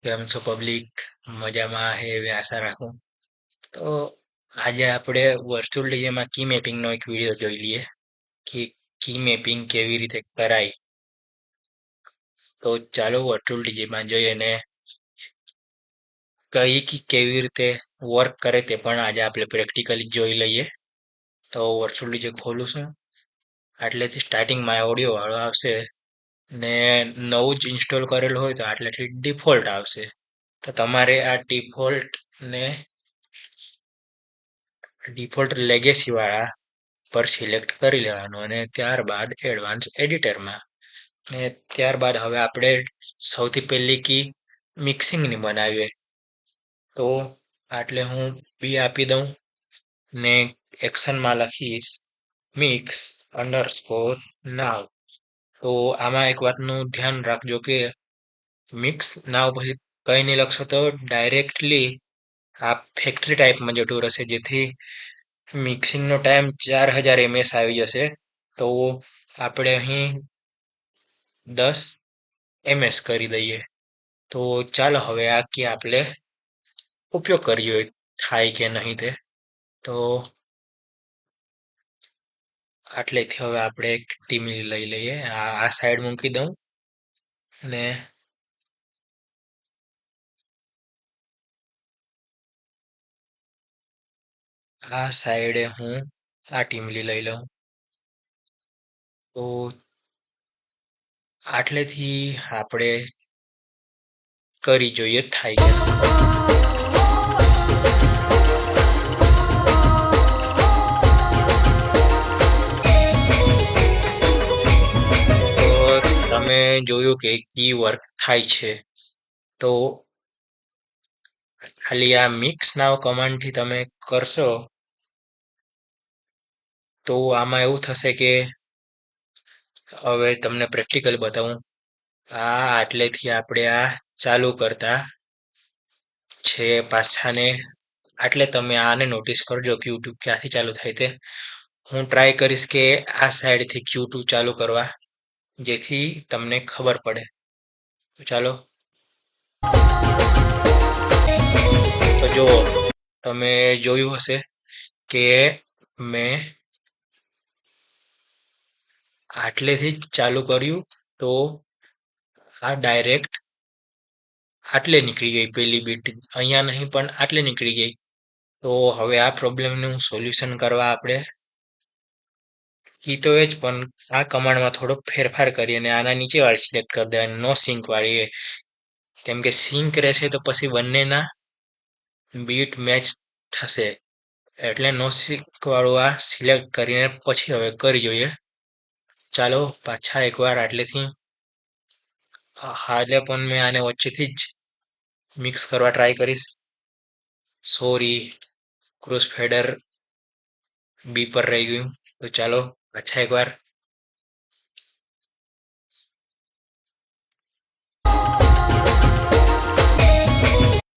કેમ છો પબ્લિક? મજામાં હે એવી આશા રાખું. તો આજે આપણે વર્ચ્યુઅલ ડીજેમાં કી મેપિંગનો એક વિડીયો જોઈ લઈએ કે કી મેપિંગ કેવી રીતે કરાય. તો ચાલો વર્ચ્યુઅલ ડીજેમાં જોઈએ અને કઈ કી કેવી રીતે વર્ક કરે તે પણ આજે આપણે પ્રેક્ટિકલી જોઈ લઈએ. તો વર્ચ્યુઅલ ડીજે ખોલું છું. આટલેથી સ્ટાર્ટિંગમાં ઓડિયો વાળો આવશે ને નવું જ ઇન્સ્ટોલ કરેલું હોય તો આટલેથી ડિફોલ્ટ આવશે. તો તમારે આ ડિફોલ્ટ લેગેસી વાળા પર સિલેક્ટ કરી લેવાનું અને ત્યારબાદ એડવાન્સ એડિટરમાં ને ત્યારબાદ હવે આપણે સૌથી પહેલી કી મિક્સિંગની બનાવીએ. તો આટલે હું બી આપી દઉં ને એક્શનમાં લખીશ મિક્સ અંડરસ્કોર નાવ. તો આમાં એક વાતનું ધ્યાન રાખજો કે મિક્સ નાવ પછી કંઈ નહીં લખશો તો ડાયરેક્ટલી આ ફેક્ટરી ટાઈપમાં જતું રહેશે, જેથી મિક્સિંગનો ટાઈમ 4000 ms આવી જશે. તો આપણે અહીં 10 ms કરી દઈએ. તો ચાલો હવે આ કી આપણે ઉપયોગ કરીએ થાય કે નહીં તે. તો આટલેથી હવે આપણે એક ટીમી લઈ લઈએ, આ સાઈડ મૂકી દઉં ને આ સાઈડે હું આ ટીમલી લઈ લઉં. તો આટલેથી આપણે કરી જોઈએ થાય કે તમે જોયું કે કી વર્ક થાય છે. તો ખાલી આ મિક્સ નાવ કમાન્ડથી તમે કરશો તો આમાં એવું થશે કે હવે તમને પ્રેક્ટિકલ બતાવું. આટલેથી આપણે આ ચાલુ કરતા છે પાછાને આટલે તમે આને નોટિસ કરજો Q2 ક્યાંથી ચાલુ થાય તે. હું ટ્રાય કરીશ કે આ સાઈડથી Q2 ચાલુ કરવા, જેથી તમને ખબર પડે. તો ચાલો. તો જો તમે જોયું હશે કે મેં આટલેથી જ ચાલુ કર્યું તો આ ડાયરેક્ટ આટલે નીકળી ગઈ પેલી બીટ, અહીંયા નહીં પણ આટલે નીકળી ગઈ. તો હવે આ પ્રોબ્લેમનું સોલ્યુશન કરવા આપણે કી તો એ જ પણ આ કમાન્ડમાં થોડો ફેરફાર કરી અને આના નીચે વાળી સિલેક્ટ કરી દેવાની, નો સિંક વાળી. કેમ કે સિંક રહેશે તો પછી બંનેના બીટ મેચ થશે, એટલે નો સિંક વાળું આ સિલેક્ટ કરીને પછી હવે કરી જોઈએ. ચાલો પાછા એકવાર આટલેથી હાલે પણ મેં આને વચ્ચેથી જ મિક્સ કરવા ટ્રાય કરીશ. સોરી, ક્રોસ ફેડર બી પર રહી ગયું. તો ચાલો પાછા એકવાર.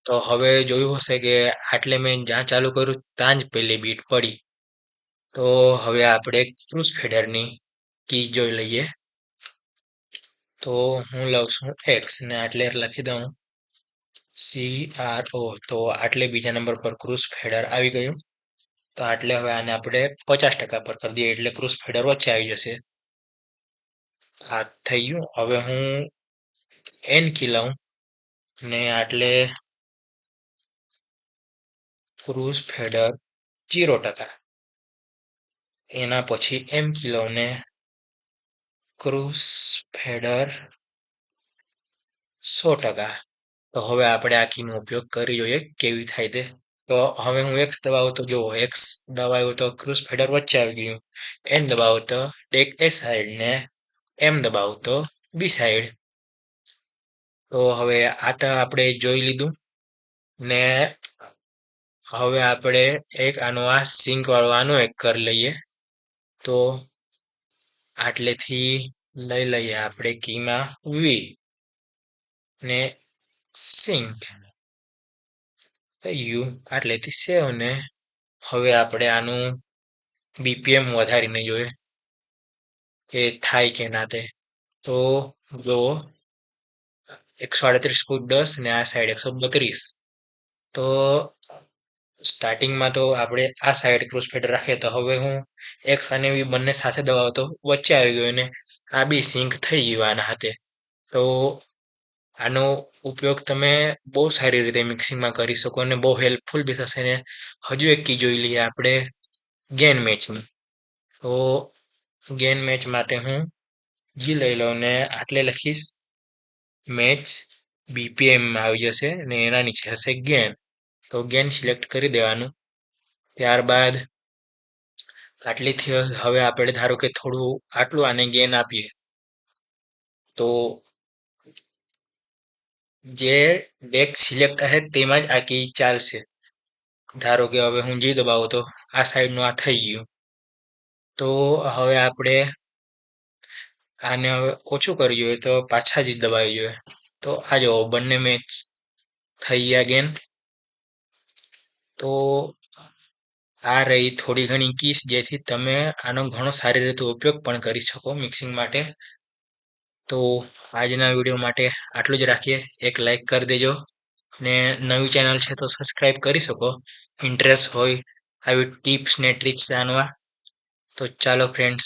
તો હવે જોયું હશે કે આટલે મેં જ્યાં ચાલુ કર્યું ત્યાં જ પેલી બીટ પડી. તો હવે આપણે ક્રુઝ ફેડરની કી જોઈ લઈએ. તો હું લઉં છું એક્સ ને આટલે લખી દઉં CRO. તો આટલે બીજા નંબર પર ક્રુઝ ફેડર આવી ગયું. તો આટલે હવે આને આપણે 50% પર કરી દઈએ એટલે ક્રુઝ ફેડર વચ્ચે આવી જશે. આ થઈ ગયું. હવે હું એન કી લઉં ને આટલે ક્રુઝ ફેડર 0%. એના પછી એમ કી લઉં ને ક્રુઝ ફેડર 100%. તો હવે આપણે આ કીનો ઉપયોગ કરી જોઈએ કેવી થાય તે. તો હવે હું એક્સ દબાવું તો જો એક્સ દબાવ્યું તો ક્રુઝ ફેડર વચ્ચે આવી ગયું, એન દબાવું તો ટેક એ સાઈડ ને એમ દબાવું તો બી સાઈડ. તો હવે આટા આપણે જોઈ લીધું ને હવે આપણે એક આનો આ સિંક વાળો આનો એક કરી લઈએ. તો આટલેથી લઈ લઈએ આપણે કીમાં વી ને સિંક યુ આટલેથી સેવ ને હવે આપણે આનું BPM વધારીને જોઈએ કે થાય કે ના તે. તો જો 138.10 ને આ સાઈડ 132. તો સ્ટાર્ટિંગમાં તો આપણે આ સાઈડ ક્રુઝ ફેડર રાખીએ, તો હવે હું એક્સ અને વી બંને સાથે દબાવતો વચ્ચે આવી ગયો અને આ બી સિંક થઈ ગયું આના હાથે. તો આનો ઉપયોગ તમે બહુ સારી રીતે મિક્સિંગમાં કરી શકો અને બહુ હેલ્પફુલ બી થશે. ને હજુ એક કી જોઈ લઈએ આપણે ગેન મેચની. તો ગેન મેચ માટે હું જી લઈ લઉં ને આટલે લખીશ મેચ, BPM આવી જશે ને એના નીચે હશે ગેન. તો ગેન સિલેક્ટ કરી દેવાનું. ત્યારબાદ આટલીથી હવે આપણે ધારો કે થોડું આટલું આને ગેન આપીએ, તો જે ડેક સિલેક્ટ હશે તેમાં જ આ કી ચાલશે. ધારો કે હવે હું જી દબાવું તો આ સાઈડનું આ થઈ ગયું. તો હવે આપણે આને હવે ઓછું કરવું જોઈએ તો પાછા જ દબાવી જોઈએ. તો આ જો બંને મેચ થઈ ગયા ગેન. તો આ રહી થોડી ઘણી કીસ, જેથી તમે આનો ઘણો સારી રીતે ઉપયોગ પણ કરી શકો મિક્સિંગ માટે. તો આજના વિડીયો માટે આટલું જ રાખીએ. એક લાઈક કરી દેજો ને નવી ચેનલ છે તો સબસ્ક્રાઈબ કરી શકો ઇન્ટરેસ્ટ હોય આવી ટિપ્સ ને ટ્રિક્સ જાણવા. તો ચાલો ફ્રેન્ડ્સ,